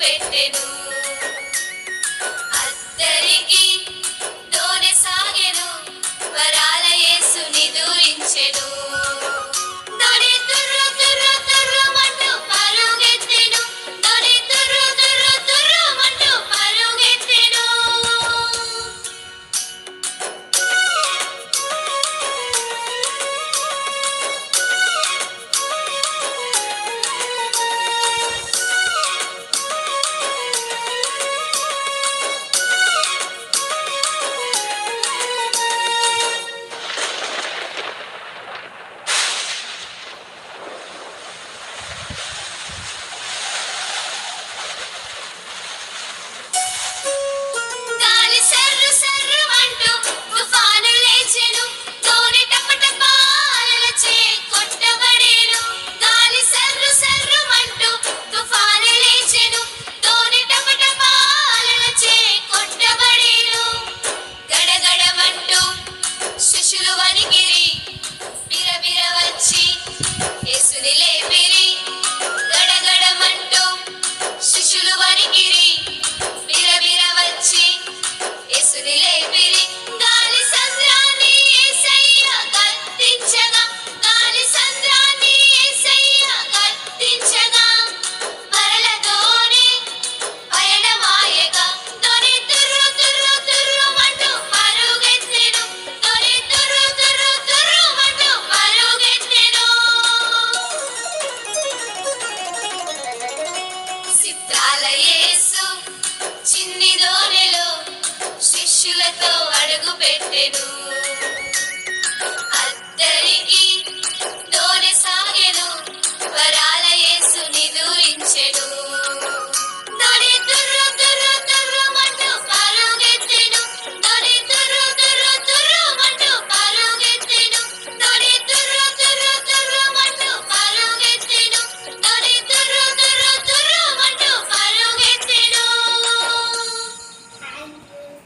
పెట్టెను. అద్దరికి దోనె సాగెను, వరాల యేసుని దూరించెను. దొరి తుర్రు తుర్రు తుర్రుమంటూ పరుగెత్తెను, దొరి తుర్రు తుర్రు తుర్రుమంటూ పరుగెత్తెను. గాలి సర్రు సర్రుమంటూ తుఫాను లేచెను, దోనె టపటపా అలలచే కొట్టబడెను. గాలి సర్రు సర్రుమంటూ తుఫాను లేచెను, దోనె టపటపా అలలచే కొట్టబడెను. గడగడమంటూ శిష్యులు వణికిరి, బిరబిర వచ్చి యేసుని లేపిరి. గడగడమంటూ శిష్యులు వణికిరి, బిరబిర వచ్చి యేసుని లేపిరి. గాలి సంద్రాన్ని యేసయ్య గద్దించగా, గాలి సంద్రాన్ని యేసయ్య గద్దించగా, మరల దోణి పయనమాయగా, దొరి తుర్రు తుర్రు తుర్రుమంటూ పరుగెత్తెను, దొరి తుర్రు తుర్రు తుర్రుమంటూ పరుగెత్తెను. సిత్రాల యేసు చిన్ని దోనెలో శిష్యులతో అడుగు పెట్టెను. అద్దరికి దోనె సాగెను, వరాల యేసుని దూరించెను.